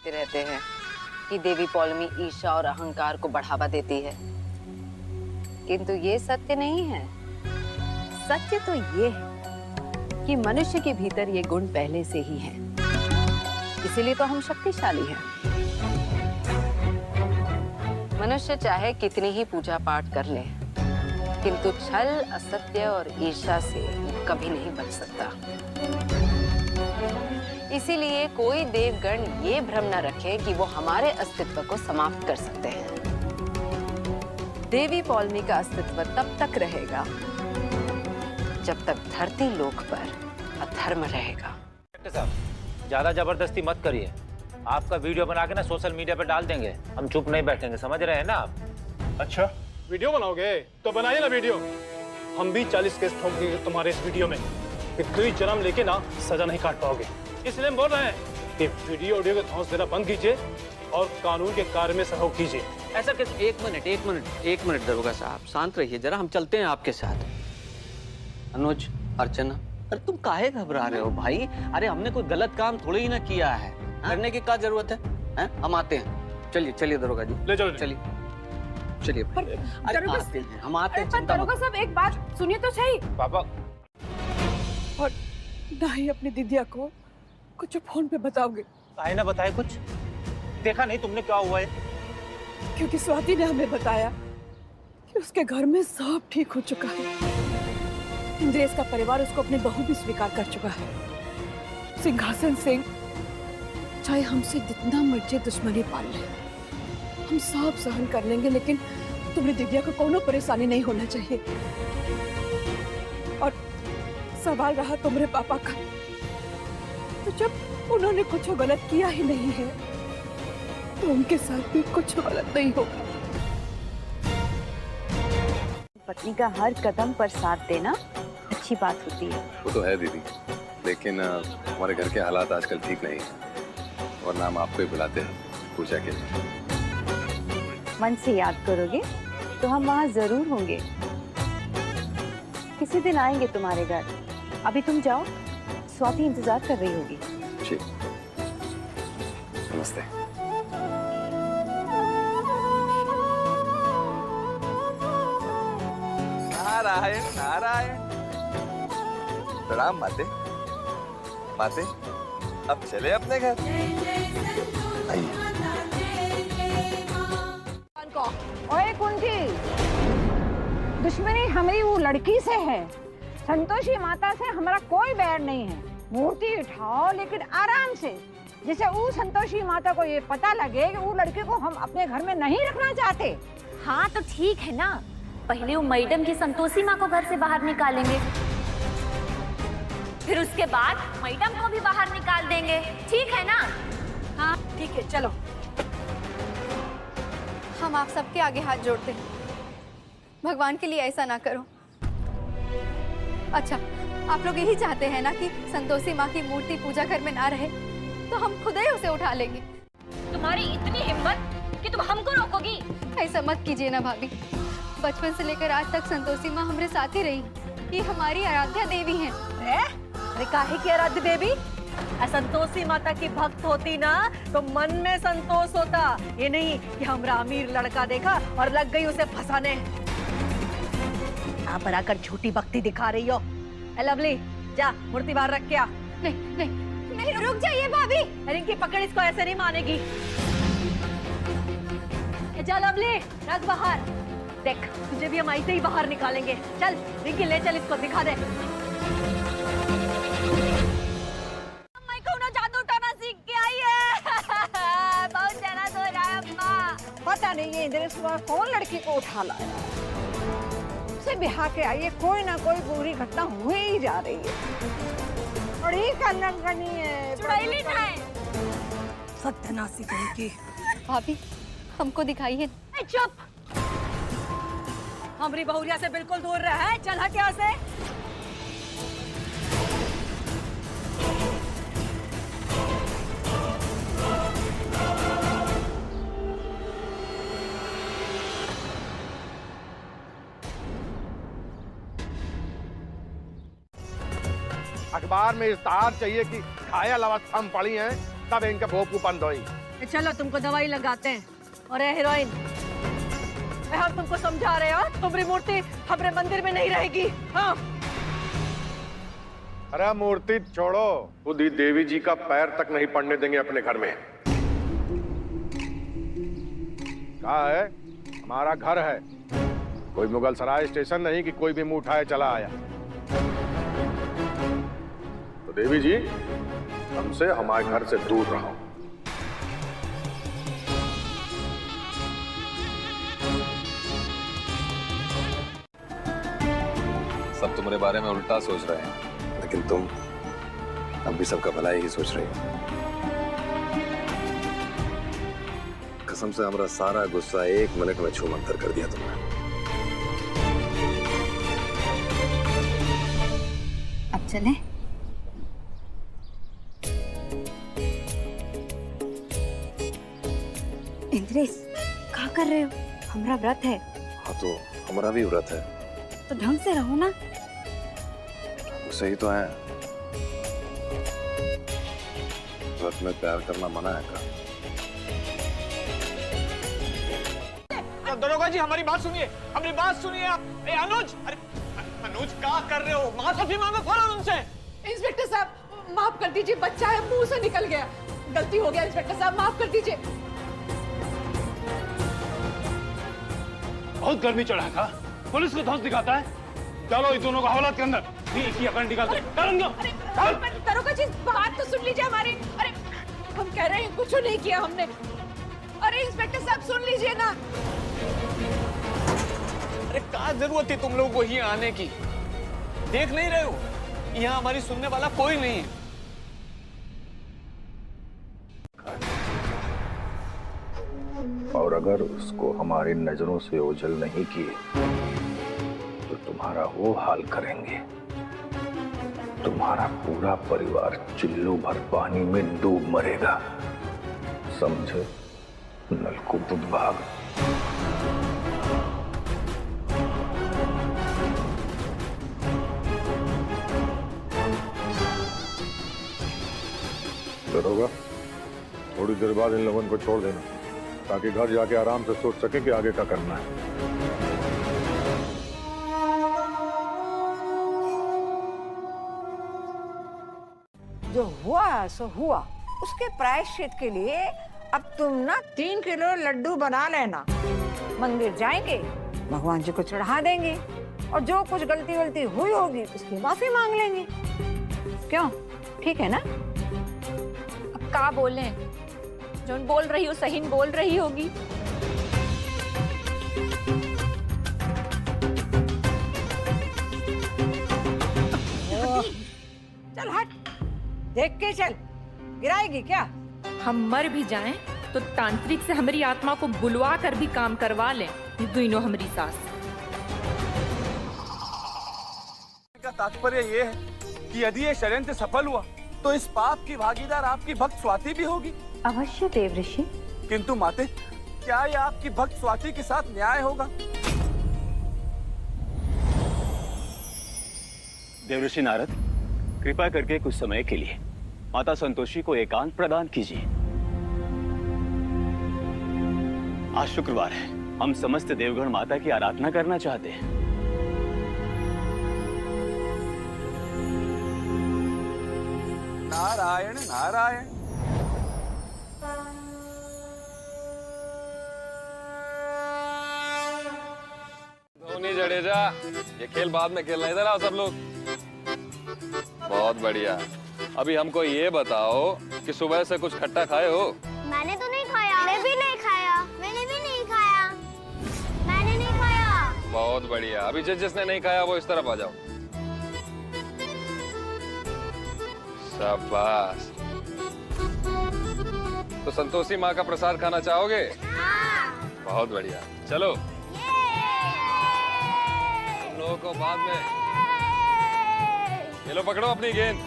कहते रहते हैं कि देवी पौलमी ईर्ष्या और अहंकार को बढ़ावा देती है, किंतु ये सत्य नहीं है। सत्य तो ये है कि मनुष्य के भीतर ये गुण पहले से ही है, इसीलिए तो हम शक्तिशाली हैं। मनुष्य चाहे कितनी ही पूजा पाठ कर ले, किंतु छल, असत्य और ईर्ष्या से कभी नहीं बच सकता। इसीलिए कोई देवगण ये भ्रम न रखे कि वो हमारे अस्तित्व को समाप्त कर सकते हैं। देवी पौलमी का अस्तित्व तब तक रहेगा जब तक धरती लोक पर अधर्म रहेगा। डॉक्टर साहब, ज्यादा जबरदस्ती मत करिए। आपका वीडियो बना के ना सोशल मीडिया पे डाल देंगे, हम चुप नहीं बैठेंगे, समझ रहे हैं ना आप? अच्छा, वीडियो बनाओगे तो बनाइए ना वीडियो। हम भी 40 केस ठोक देंगे तुम्हारे इस वीडियो में। कोई जन्म लेके ना सजा नहीं काट पाओगे। इसलिए हम बोल रहे हैं कि वीडियो ऑडियो के धौंस देना बंद कीजिए और कानून के कार्य में सहयोग कीजिए। ऐसा कैसे? एक मिनट दरोगा साहब, शांत रहिए जरा, हम चलते हैं आपके साथ। अनुज, अर्चना, अरे तुम काहे घबरा रहे हो भाई? अरे हमने कोई गलत काम थोड़ी ही ना किया है, करने की क्या जरूरत है? हम आते हैं। चलिए चलिए दरोगा जी, ले चलो। चलिए चलिए। अरे आते हैं, हम आते हैं। दरोगा साहब एक बात सुनिए तो सही। पापा, और ना ही अपनी दीदिया को कुछ फोन पे बताओगे? काहे ना बताए कुछ? देखा नहीं तुमने क्या हुआ है? क्योंकि स्वाति ने हमें बताया कि उसके घर में सब ठीक हो चुका है। इंद्रेश का परिवार उसको अपनी बहू भी स्वीकार कर चुका है। सिंहासन सिंह चाहे हमसे जितना मर्जी दुश्मनी पाल ले, हम सब सहन कर लेंगे, लेकिन तुम्हारी दीदिया को कोनो परेशानी नहीं होना चाहिए। और सवाल रहा तुम्हारे पापा का, तो जब उन्होंने कुछ गलत किया ही नहीं है तो उनके साथ भी कुछ गलत नहीं होगा। पत्नी का हर कदम पर साथ देना अच्छी बात होती है। वो तो है दीदी, लेकिन हमारे घर के हालात आजकल ठीक नहीं है, वरना हम आपको ही बुलाते हैं पूजा के लिए। मन से याद करोगे तो हम वहाँ जरूर होंगे। किसी दिन आएंगे तुम्हारे घर। अभी तुम जाओ, स्वाति इंतजार कर रही होगी। जी, नमस्ते। नारायण नारायण। प्रणाम माते। माते, अब चले अपने घर। आइए। ओए कुंती, दुश्मनी हमारी वो लड़की से है। संतोषी माता से हमारा कोई बैर नहीं है। मूर्ति उठाओ लेकिन आराम से, जिसे वो संतोषी माता को ये पता लगे कि वो लड़के को हम अपने घर में नहीं रखना चाहते। हाँ तो ठीक है ना, पहले वो मैडम की संतोषी माँ को घर से बाहर निकालेंगे, फिर उसके बाद मैडम को भी बाहर निकाल देंगे, ठीक है ना? हाँ ठीक है, चलो। हम आप सबके आगे हाथ जोड़ते हैं, भगवान के लिए ऐसा ना करो। अच्छा, आप लोग यही चाहते हैं ना कि संतोषी माँ की मूर्ति पूजा घर में ना रहे, तो हम खुद ही उसे उठा लेंगे। तुम्हारी इतनी हिम्मत कि तुम हमको रोकोगी? ऐसा मत कीजिए ना भाभी, बचपन से लेकर आज तक संतोषी माँ हमारे साथ ही रही। ये हमारी आराध्या देवी हैं। अरे काहे की आराध्य देवी? संतोषी माता की भक्त होती ना तो मन में संतोष होता, ये नहीं कि हमरा अमीर लड़का देखा और लग गई उसे फंसाने। यहाँ पर आकर झूठी भक्ति दिखा रही हो। लवली, जा मूर्ति बाहर रख के आ। नहीं नहीं नहीं, रुक जाइए भाभी। अरे इनकी पकड़ इसको ऐसे नहीं मानेगी। जा लवली, रख बाहर। देख, तुझे भी हम ऐसे ही बाहर निकालेंगे। चल रिंकी, ले चल इसको, दिखा दे। पता नहीं ये इंद्रेश कौन लड़की को उठा लाया, उसे बिहा के आइए, कोई ना कोई बुरी घटना हो ही जा रही है। बड़ी कलंकनी है, चुड़ैली है। सत्यानाशी कहेगी। भाभी, हमको दिखाइए। चुप, हमारी बहुरिया से बिल्कुल दूर रहे। चल हट यहाँ से। अखबार में इश्ताहार चाहिए कि घायल अवस्था में पड़ी हैं, तब इनके भोपू बंद हुई। चलो तुमको दवाई लगाते हैं। और हीरोइन, हम तुमको समझा रहे हो, तुम्हारी मूर्ति हमारे मंदिर में नहीं रहेगी। हाँ अरे मूर्ति छोड़ो, खुद ही देवी जी का पैर तक नहीं पड़ने देंगे अपने घर में। कहा है हमारा घर है, कोई मुगल सराय स्टेशन नहीं कि कोई भी मुंह उठाए चला आया। तो देवी जी हमसे हमारे घर से दूर रहो। सब तुम्हारे बारे में उल्टा सोच रहे हैं, लेकिन तुम अब भी सबका भलाई ही सोच रही हो। कसम से हमारा सारा गुस्सा 1 मिनट में छूमंतर कर दिया तुमने। अब चले? इंद्रेश, क्या कर रहे हो? हमारा व्रत है। हाँ तो हमारा भी व्रत है। तो ढंग से रहो ना। सही तो है, व्रत में प्यार करना मना है का? दरोगा जी हमारी बात सुनिए, हमारी बात सुनिए आप। अनुज, अरे अनुज क्या कर रहे हो? माफी मांगो फौरन उनसे। इंस्पेक्टर साहब माफ कर दीजिए, बच्चा है मुंह से निकल गया, गलती हो गया। इंस्पेक्टर साहब माफ कर दीजिए। बहुत गर्मी चढ़ा था, पुलिस को धौंस दिखाता है। चलो इस दोनों को हवालात के अंदर। निकालते दरोगा जी बात तो सुन लीजिए हमारी। अरे हम कह रहे हैं कुछ नहीं किया हमने। अरे इंस्पेक्टर साहब सुन लीजिए ना। अरे क्या जरूरत थी तुम लोगों को यहाँ आने की? देख नहीं रहे हो यहाँ हमारी सुनने वाला कोई नहीं है। और अगर उसको हमारी नजरों से ओझल नहीं किए तो तुम्हारा वो हाल करेंगे, तुम्हारा पूरा परिवार चिल्लू भर पानी में डूब मरेगा, समझे? नलकूप भाग। दरोगा, थोड़ी देर बाद इन लोगों को छोड़ देना ताकि घर जाके आराम से सोच सके कि आगे क्या करना है। जो हुआ सो हुआ, उसके प्रायश्चित के लिए अब तुम ना 3 किलो लड्डू बना लेना। मंदिर जाएंगे, भगवान जी को चढ़ा देंगे और जो कुछ गलती वलती हुई होगी उसकी माफी मांग लेंगे। क्यों, ठीक है ना? अब का बोले, जो बोल रही हो सही बोल रही होगी। चल हट, देख के चल, गिराएगी क्या? हम मर भी जाएं तो तांत्रिक से हमारी आत्मा को बुलवा कर भी काम करवा लें, ये दोनों हमारी सास। का तात्पर्य ये है कि यदि ये षड्यंत्र सफल हुआ तो इस पाप की भागीदार आपकी भक्त स्वाति भी होगी। अवश्य देवऋषि। किंतु माते, क्या ये आपकी भक्त स्वाति के साथ न्याय होगा? देवऋषि नारद, कृपा करके कुछ समय के लिए माता संतोषी को एकांत प्रदान कीजिए। आज शुक्रवार है, हम समस्त देवगण माता की आराधना करना चाहते हैं। नारायण नारायण। धोनी जडेजा, ये खेल बाद में खेलना, इधर आओ सब लोग। बहुत बढ़िया। अभी हमको ये बताओ कि सुबह से कुछ खट्टा खाए हो? मैंने तो नहीं खाया। मैं भी नहीं खाया। मैंने भी नहीं खाया। मैंने नहीं खाया। बहुत बढ़िया। अभी जिसने नहीं खाया वो इस तरफ आ जाओ। शाबाश। तो संतोषी माँ का प्रसाद खाना चाहोगे? हाँ। बहुत बढ़िया। चलो तुम लोगों को बाद में। ये लो पकड़ो अपनी गेंद।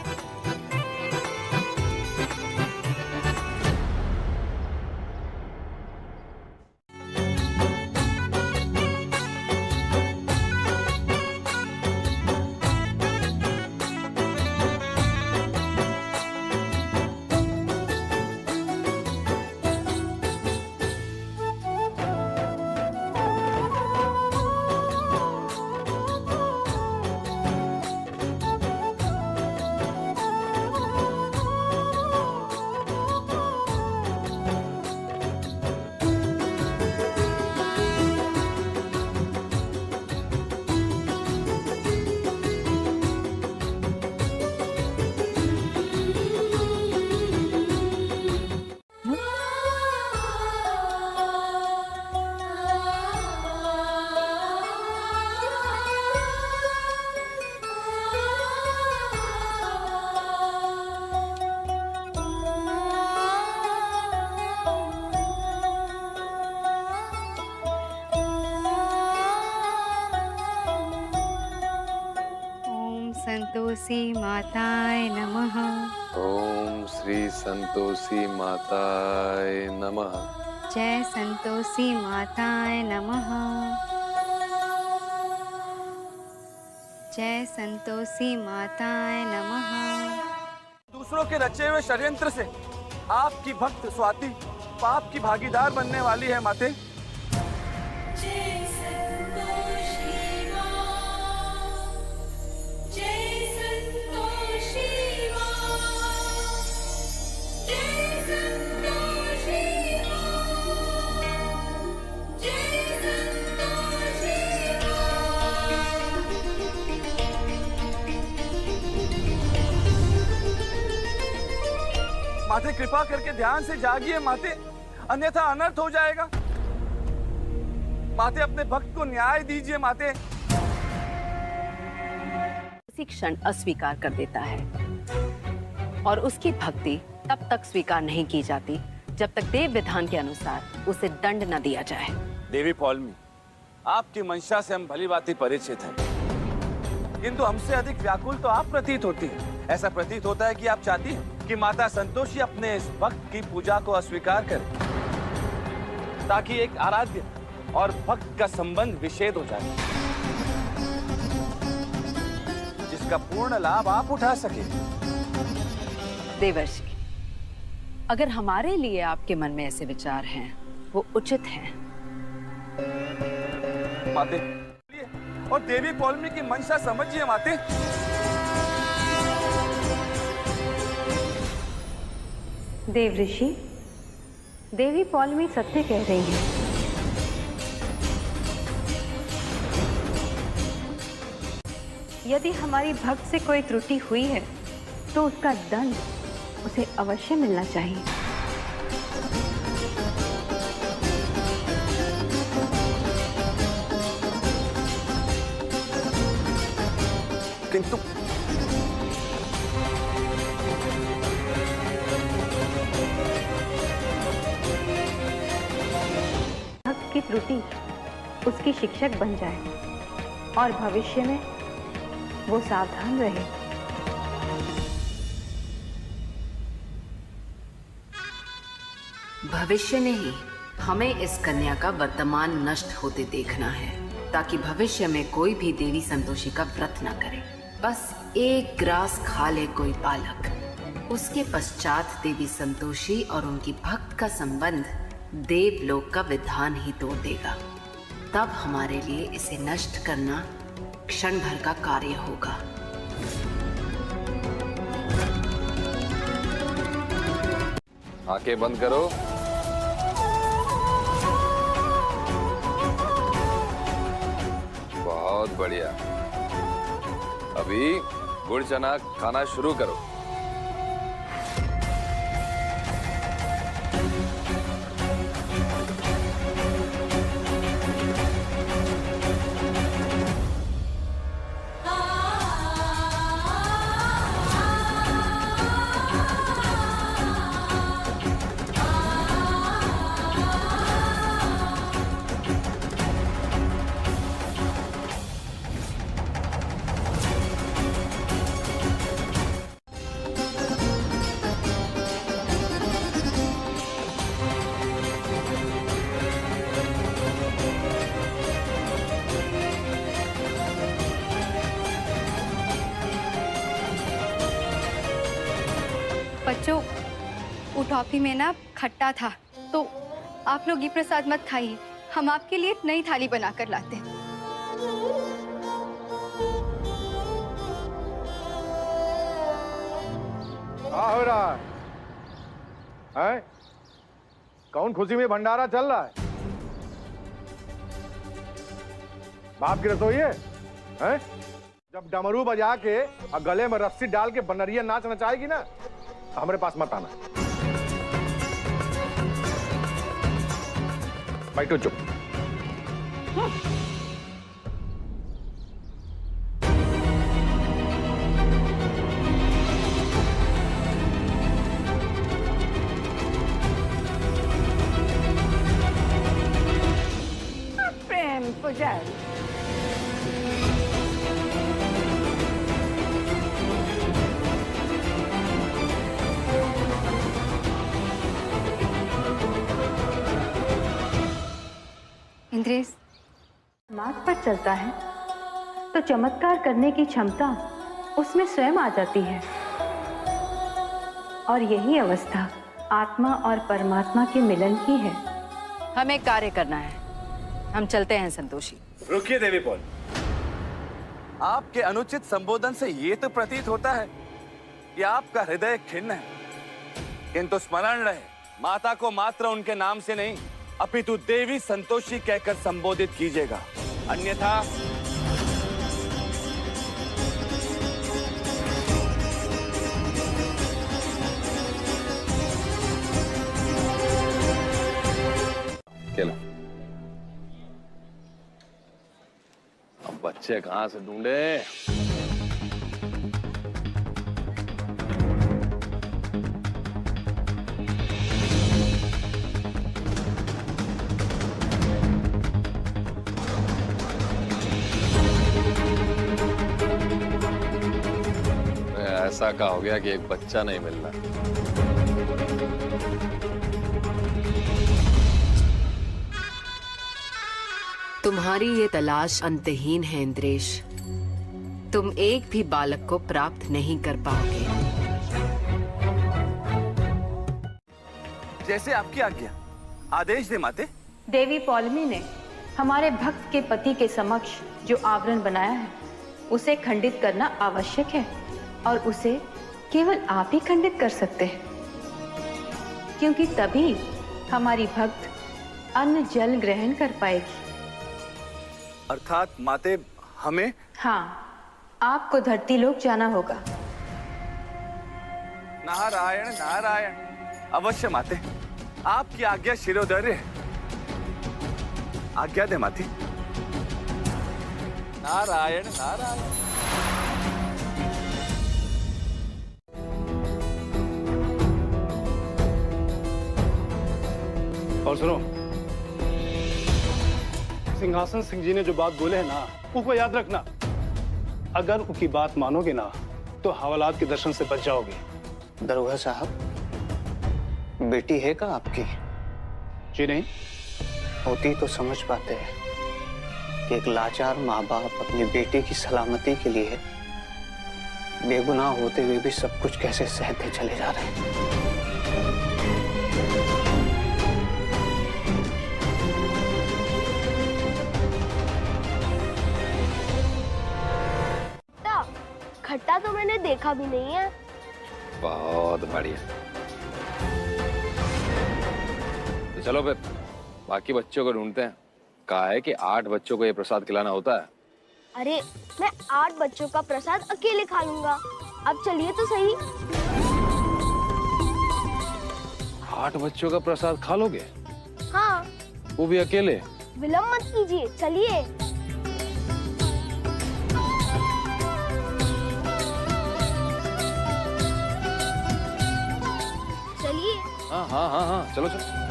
संतोषी माताय नमः। ओम श्री संतोषी माताय नमः। जय संतोषी माताय नमः। जय संतोषी माताय नमः। दूसरों के रचे हुए षड्यंत्र से आपकी भक्त स्वाति पाप की भागीदार बनने वाली है माते। माते कृपा करके ध्यान से जागिए माते, अन्यथा अनर्थ हो जाएगा। माते अपने भक्त को न्याय दीजिए माते। उसी क्षण अस्वीकार कर देता है और उसकी भक्ति तब तक स्वीकार नहीं की जाती जब तक देव विधान के अनुसार उसे दंड न दिया जाए। देवी पौलमी, आपकी मंशा से हम भली भांति परिचित हैं, किंतु हमसे अधिक व्याकुल तो आप प्रतीत होती है। ऐसा प्रतीत होता है कि आप चाहती हैं कि माता संतोषी अपने इस भक्त की पूजा को अस्वीकार करे, ताकि एक आराध्य और भक्त का संबंध विच्छेद हो जाए, जिसका पूर्ण लाभ आप उठा सके। देवर्षि, अगर हमारे लिए आपके मन में ऐसे विचार हैं, वो उचित हैं। माते, और देवी पौलमी की मंशा समझिए माते। देवऋषि, देवी पौलमी सत्य कह रही है। यदि हमारी भक्त से कोई त्रुटि हुई है तो उसका दंड उसे अवश्य मिलना चाहिए। किंतु भक्त की त्रुटि उसकी शिक्षक बन जाए और भविष्य में वो सावधान रहे। भविष्य नहीं, हमें इस कन्या का वर्तमान नष्ट होते देखना है, ताकि भविष्य में कोई भी देवी संतोषी का व्रत न करे। बस एक ग्रास खा ले कोई बालक, उसके पश्चात देवी संतोषी और उनकी भक्त का संबंध देवलोक का विधान ही तोड़ देगा। तब हमारे लिए इसे नष्ट करना क्षण भर का कार्य होगा। आंखें बंद करो। बहुत बढ़िया। अभी गुड़ चना खाना शुरू करो। बच्चों, वो टॉफी में ना खट्टा था, तो आप लोग ये प्रसाद मत खाइए, हम आपके लिए एक नई थाली बना कर लाते हैं। क्या हो रहा है? कौन खुशी में भंडारा चल रहा है? बाप की रसोई है? जब डमरू बजा के और गले में रस्सी डाल के बनरिया नाच नचाएगी ना, हमारे पास मत आना। बैठो चुप। प्रेम पुजारी, इंद्रेश, मार्ग पर चलता है तो चमत्कार करने की क्षमता उसमें स्वयं आ जाती है। और यही अवस्था आत्मा और परमात्मा के मिलन की है। हमें कार्य करना है, हम चलते हैं संतोषी। रुकिए देवी पॉल, आपके अनुचित संबोधन से ये तो प्रतीत होता है कि आपका हृदय खिन्न है, किंतु स्मरण रहे, माता को मात्र उनके नाम से नहीं अपितु देवी संतोषी कहकर संबोधित कीजिएगा, अन्यथा खेलो। अब बच्चे कहाँ से ढूंढे? ऐसा क्या हो गया कि एक बच्चा नहीं मिल रहा? तुम्हारी ये तलाश अंतहीन है इंद्रेश। तुम एक भी बालक को प्राप्त नहीं कर पाओगे। जैसे आपकी आज्ञा, आदेश दे माते। देवी पौलमी ने हमारे भक्त के पति के समक्ष जो आवरण बनाया है उसे खंडित करना आवश्यक है, और उसे केवल आप ही खंडित कर सकते हैं, क्योंकि तभी हमारी भक्त अन्न जल ग्रहण कर पाएगी। अर्थात माते हमें? हाँ, आपको धरती लोक जाना होगा। नारायण नारायण, अवश्य माते, आपकी आज्ञा शिरोधार्य है। आज्ञा दे माते। नारायण नारायण। और सुनो, सिंहासन सिंह जी ने जो बात बोले है ना, उसको याद रखना। अगर उनकी बात मानोगे ना तो हवालात के दर्शन से बच जाओगे। दरोगा साहब, बेटी है का आपकी? जी नहीं। होती तो समझ पाते हैं कि एक लाचार माँ बाप अपनी बेटी की सलामती के लिए बेगुनाह होते हुए भी सब कुछ कैसे सहते चले जा रहे हैं। खट्टा तो मैंने देखा भी नहीं है। बहुत बढ़िया। तो चलो फिर बाकी बच्चों को ढूंढते हैं। कहा है कि 8 बच्चों को ये प्रसाद खिलाना होता है। अरे मैं 8 बच्चों का प्रसाद अकेले खा लूंगा। अब चलिए तो सही। 8 बच्चों का प्रसाद खा लोगे? हाँ। वो भी अकेले? विलम्ब मत कीजिए, चलिए। हाँ हाँ हाँ हाँ, चलो चलो।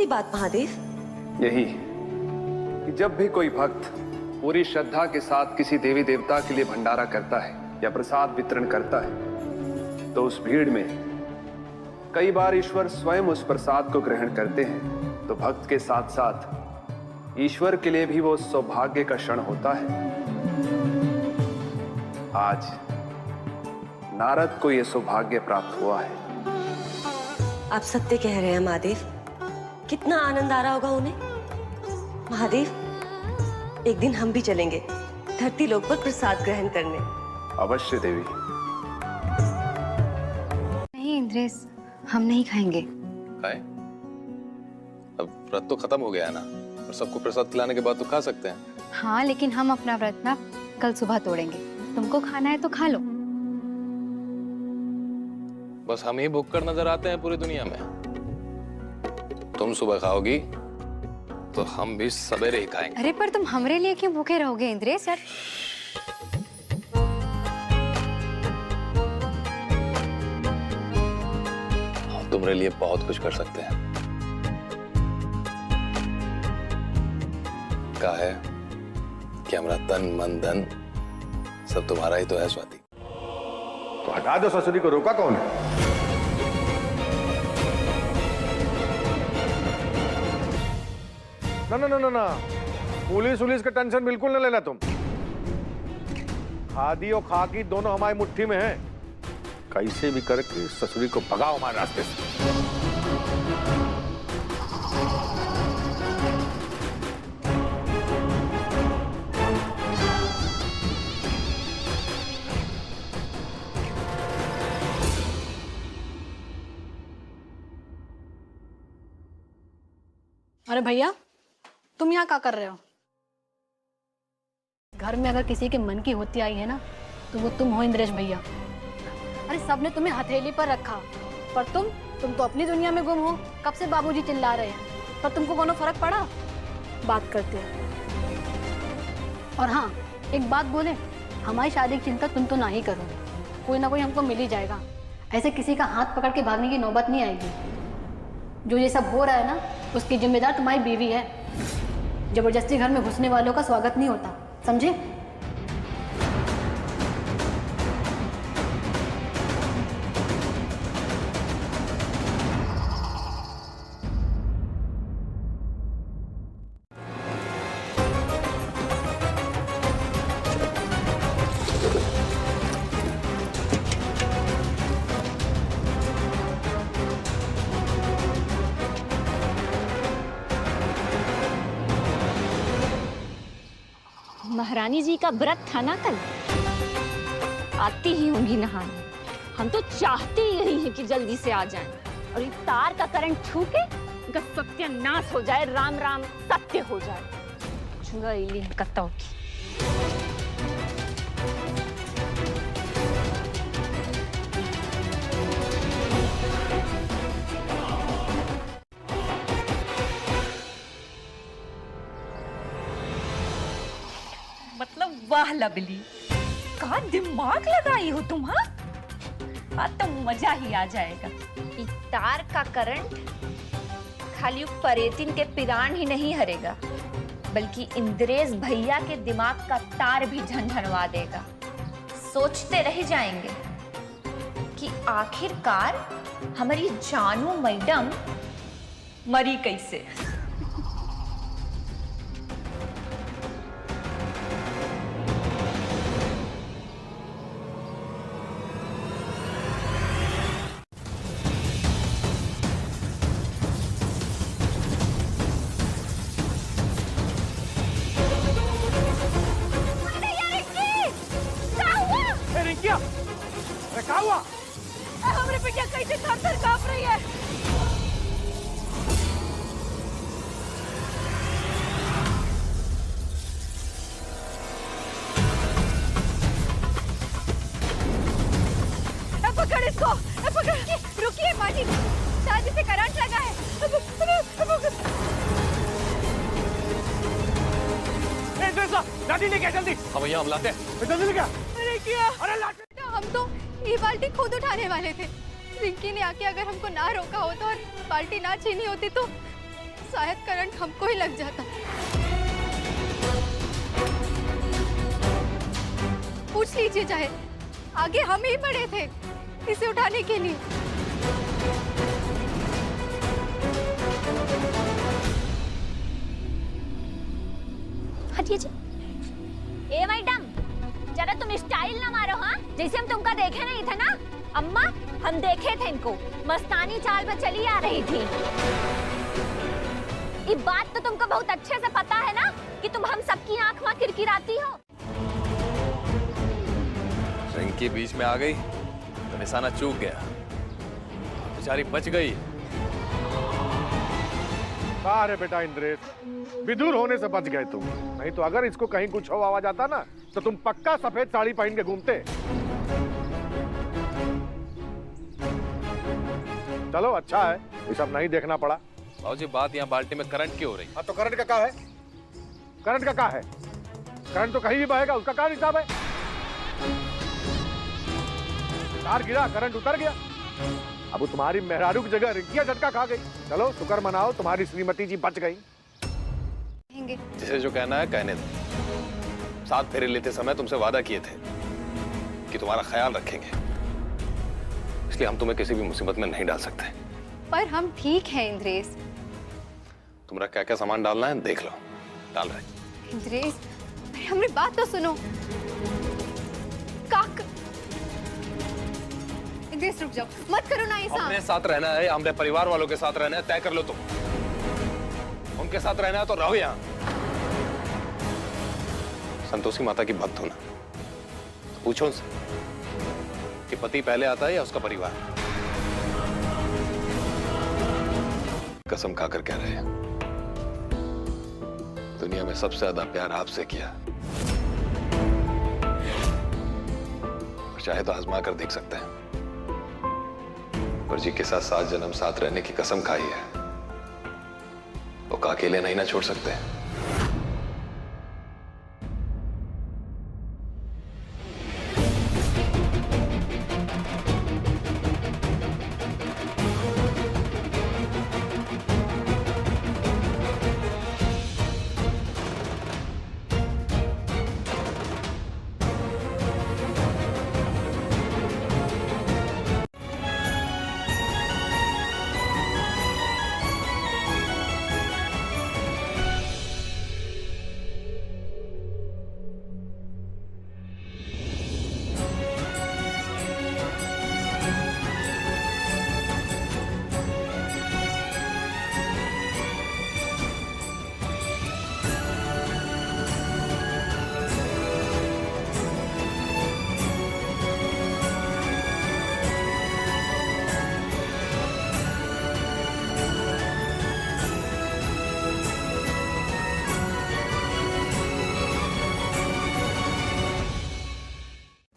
बात महादेव? यही कि जब भी कोई भक्त पूरी श्रद्धा के साथ किसी देवी देवता के लिए भंडारा करता है या प्रसाद वितरण करता है तो उस भीड़ में कई बार ईश्वर स्वयं उस प्रसाद को ग्रहण करते हैं, तो भक्त के साथ साथ ईश्वर के लिए भी वो सौभाग्य का क्षण होता है। आज नारद को यह सौभाग्य प्राप्त हुआ है। आप सत्य कह रहे हैं महादेव। कितना आनंद आ रहा होगा उन्हें। महादेव, एक दिन हम भी चलेंगे धरती लोक पर प्रसाद ग्रहण करने। अवश्य देवी। नहीं इंद्रेश, हम नहीं खाएंगे। खाए? अब व्रत तो खत्म हो गया है ना, और सबको प्रसाद खिलाने के बाद तो खा सकते हैं। हाँ, लेकिन हम अपना व्रत ना कल सुबह तोड़ेंगे। तुमको खाना है तो खा लो। बस हम ही भूख कर नजर आते हैं पूरी दुनिया में। तुम सुबह खाओगी तो हम भी सवेरे ही खाएंगे। अरे पर तुम हमरे लिए क्यों भूखे रहोगे इंद्रेश यार? हम तुम्हारे लिए बहुत कुछ कर सकते हैं। क्या है कि हमारा तन मन धन सब तुम्हारा ही तो है स्वाति। तो हटा दो ससुरी को, रोका कौन है? ना ना ना ना ना, पुलिस उलिस का टेंशन बिल्कुल न लेना तुम। खादी और खाकी दोनों हमारी मुट्ठी में हैं। कैसे भी करके ससुरी को भगाओ हमारे रास्ते से। अरे भैया, तुम यहाँ क्या कर रहे हो? घर में अगर किसी के मन की होती आई है ना, तो वो तुम हो इंद्रेश भैया। अरे सबने तुम्हें हथेली पर रखा, पर तुम तो अपनी दुनिया में गुम हो। कब से बाबूजी चिल्ला रहे हैं, पर तुमको कोनो फर्क पड़ा? बात करते हैं। और हाँ, एक बात बोले, हमारी शादी की चिंता तुम तो ना ही करो, कोई ना कोई हमको मिल ही जाएगा। ऐसे किसी का हाथ पकड़ के भागने की नौबत नहीं आएगी। जो ये सब हो रहा है ना, उसकी जिम्मेदार तुम्हारी बीवी है। जबरदस्ती घर में घुसने वालों का स्वागत नहीं होता, समझे? महारानी जी का व्रत था ना कल, आती ही होंगी नहाने। हम तो चाहते ही यही हैं कि जल्दी से आ जाएं और ये तार का करंट छू के इनका सत्यानाश हो जाए, राम राम सत्य हो जाए। छुआ इली कत्ता की। मतलब वाह लवली, का दिमाग लगाई हो तुम। हाँ, आज तो मजा ही आ जाएगा। इस तार का करंट खाली परेतिन के पिरान ही नहीं हरेगा, बल्कि इंद्रेश भैया के दिमाग का तार भी झनझनवा देगा। सोचते रह जाएंगे कि आखिरकार हमारी जानू मैडम मरी कैसे। हमारे पिटिया कैसे थर-थर कांप रही है। पकड़ इसको, पकड़। रुकिए माँ जी, शायद इसे करंट लगा है। लाठी लेके जल्दी। हाँ भैया, हम लाते हैं। जल्दी लेके। अरे क्या? अरे हम तो ये बाल्टी खुद उठाने वाले थे। रिंकी ने आके अगर हमको ना रोका होता और बाल्टी ना छीनी होती तो शायद करंट हमको ही लग जाता। पूछ लीजिए चाहे, आगे हम ही बढ़े थे इसे उठाने के लिए। हटिए जी। ए मैडम, जरा तुम स्टाइल ना मारो। हाँ, जैसे हम तुमका देखे नहीं थे ना अम्मा, हम देखे थे इनको मस्तानी चाल पर चली आ रही थी। ये बात तो तुमको बहुत अच्छे से पता है ना कि तुम हम सबकी आंख में किरकिराती हो। रिंकी बीच में आ गई तो निशाना चूक गया, बेचारी बच गई। कहा रे बेटा इंद्रेश, विदुर होने से बच गए तुम, नहीं तो अगर इसको कहीं कुछ हो आवाज आता ना तो तुम पक्का सफेद साड़ी पहन के घूमते। चलो अच्छा है ये सब नहीं देखना पड़ा। बाबूजी बात यहाँ बाल्टी में करंट क्यों हो रही? हाँ तो करंट का क्या है? करंट का क्या है? करंट तो कहीं भी बहेगा, उसका क्या हिसाब है? तार गिरा, करंट उतर गया। अब वो तुम्हारी मेहरारू की जगह रिंकिया झटका खा गई। चलो शुक्र मनाओ तुम्हारी श्रीमती जी बच गई। जिसे जो कहना है कहने दो। 7 फेरे लेते समय तुमसे वादा किए थे कि तुम्हारा ख्याल रखेंगे, इसलिए हम तुम्हें किसी भी मुसीबत में नहीं डाल सकते। पर हम ठीक हैं इंद्रेश। तुम्हारा क्या क्या सामान डालना है देख लो, डाल रहे। इंद्रेश हमारी बात तो सुनो। काक इंद्रेश रुक जाओ, मत करो ना ऐसा। अपने साथ रहना है, हमारे परिवार वालों के साथ रहना है, तय कर लो तुम। उनके साथ रहना है तो रहो यहाँ। संतोषी माता की भक्त हो ना, तो पूछो उनसे कि पति पहले आता है या उसका परिवार। कसम खाकर कह रहे हैं, दुनिया में सबसे ज्यादा प्यार आपसे किया, चाहे तो आजमा कर देख सकते हैं। और जी के साथ 7 जन्म साथ रहने की कसम खाई है, वो अकेले नहीं ना छोड़ सकते।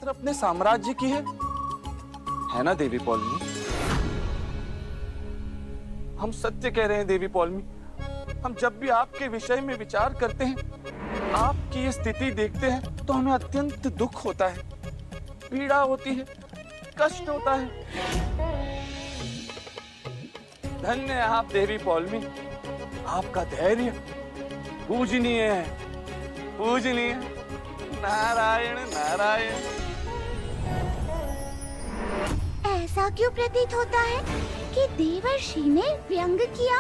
अपने साम्राज्य की है ना देवी पौलमी? हम सत्य कह रहे हैं देवी पौलमी। हम जब भी आपके विषय में विचार करते हैं, आपकी ये स्थिति देखते हैं, तो हमें अत्यंत दुख होता है, पीड़ा होती है, कष्ट होता है। धन्य है आप देवी पौलमी, आपका धैर्य पूजनीय है, पूजनीय। नारायण नारायण। ऐसा क्यों प्रतीत होता है कि देवर्षि ने व्यंग किया?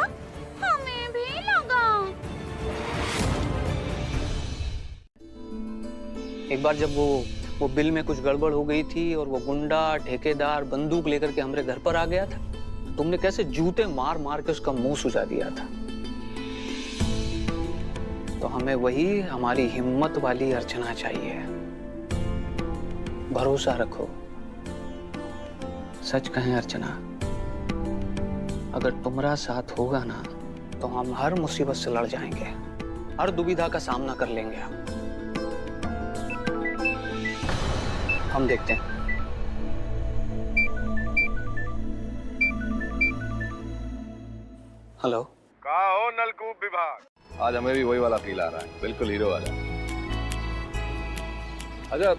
हमें भी लगा। एक बार जब वो बिल में कुछ गड़बड़ हो गई थी और वो गुंडा ठेकेदार बंदूक लेकर के हमारे घर पर आ गया था, तुमने कैसे जूते मार मार के उसका मुंह सुजा दिया था। तो हमें वही हमारी हिम्मत वाली अर्चना चाहिए। भरोसा रखो। सच कहें अर्चना, अगर तुम्हारा साथ होगा ना तो हम हर मुसीबत से लड़ जाएंगे, हर दुविधा का सामना कर लेंगे। हम देखते हैं। हेलो, कहा हो नलकूप विभाग? आज हमें भी वही वाला फील आ रहा है, बिल्कुल हीरो वाला। अच्छा,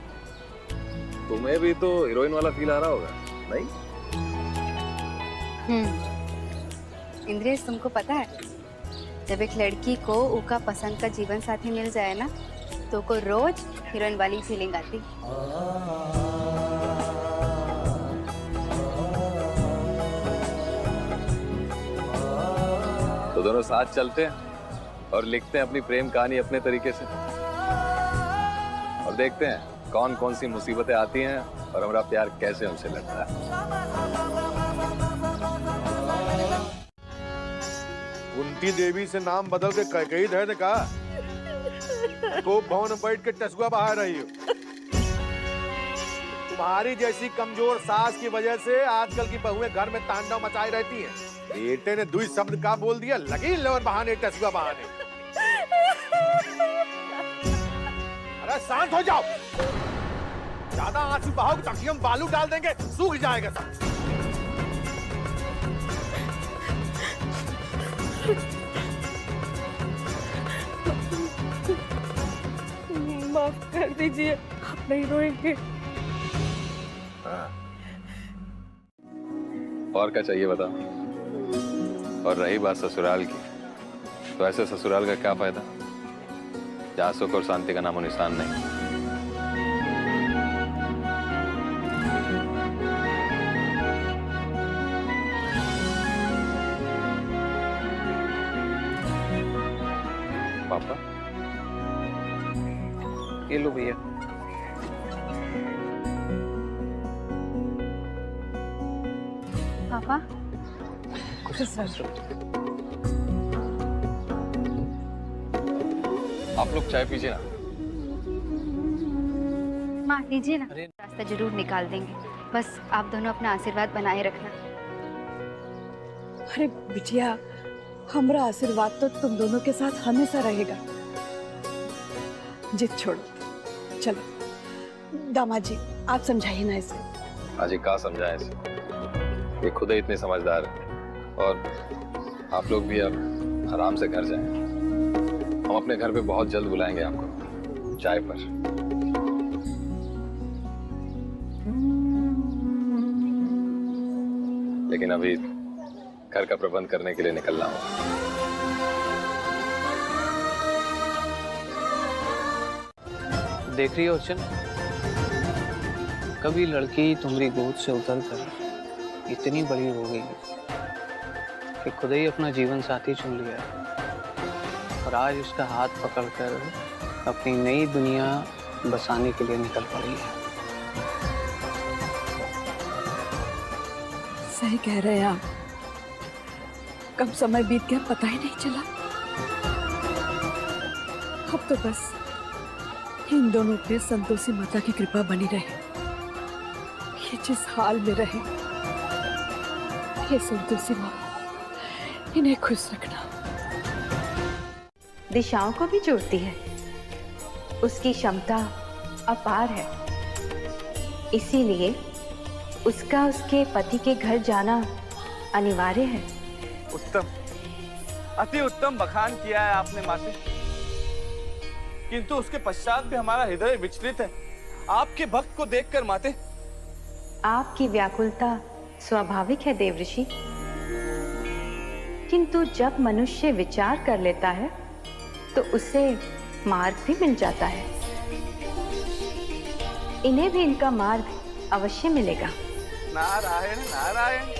तुम्हें भी तो हीरोइन वाला फील आ रहा होगा, नहीं? इंद्रेश तुमको पता है, जब एक लड़की को उसका पसंद का जीवन साथी मिल जाए ना, तो को रोज हीरोइन वाली फीलिंग आती। तो दोनों साथ चलते हैं और लिखते हैं अपनी प्रेम कहानी अपने तरीके से, और देखते हैं कौन कौन सी मुसीबतें आती हैं और हमारा प्यार कैसे उनसे लड़ता है। कुंती देवी से नाम बदल के कैकेयी धर ने कहा तो भवन बैठ के टसुआ बहा रही हो। तुम्हारी जैसी कमजोर सास की वजह से आजकल की बहुएं घर में तांडव मचाई रहती हैं। बेटे ने दुई शब्द का बोल दिया, लगी लोर बहाने, टसुआ बहाने। अरे शांत हो जाओ, ज्यादा आंसू बहाओगे ताकि हम बालू डाल देंगे, सूख जाएगा सब। माफ कर दीजिए, आप नहीं रोएंगे। और क्या चाहिए बताओ। और रही बात ससुराल की, तो ऐसे ससुराल का क्या फायदा जहाँ सुख और शांति का नामो निशान नहीं। पापा ये लो भैया। पापा आप लोग चाय पीजिए ना। माँ लीजिए ना, रास्ता जरूर निकाल देंगे, बस आप दोनों अपना आशीर्वाद बनाए रखना। अरे बिटिया, हमारा आशीर्वाद तो तुम दोनों के साथ हमेशा रहेगा। जिद छोड़ो, चलो। दामाद जी, आप समझाइए ना इसे। आज का समझाएं इसे, ये खुद ही इतने समझदार है। और आप लोग भी अब आराम से घर जाएं। हम अपने घर पे बहुत जल्द बुलाएंगे आपको चाय पर। लेकिन अभी घर का प्रबंध करने के लिए निकलना होगा। देख रही हो अर्चन, कभी लड़की तुम्हारी गोद से उतरकर इतनी बड़ी हो गई कि खुद ही अपना जीवन साथी चुन लिया और आज उसका हाथ पकड़कर अपनी नई दुनिया बसाने के लिए निकल पड़ी है। सही कह रहे हैं आप, कब समय बीत गया पता ही नहीं चला। अब तो बस इन दोनों पे संतोषी माता की कृपा बनी रहे। ये जिस हाल में रहे, ये संतोषी माँ इन्हें खुश रखना। दिशाओं को भी जोड़ती है, उसकी क्षमता अपार है। इसीलिए उसका उसके पति के घर जाना अनिवार्य है। उत्तम, अति उत्तम बखान किया है आपने माते, किंतु उसके पश्चात भी हमारा हृदय विचलित है आपके भक्त को देखकर माते। आपकी व्याकुलता स्वाभाविक है देवऋषि, किंतु जब मनुष्य विचार कर लेता है तो उसे मार्ग भी मिल जाता है। इन्हें भी इनका मार्ग अवश्य मिलेगा। नारायण नारायण।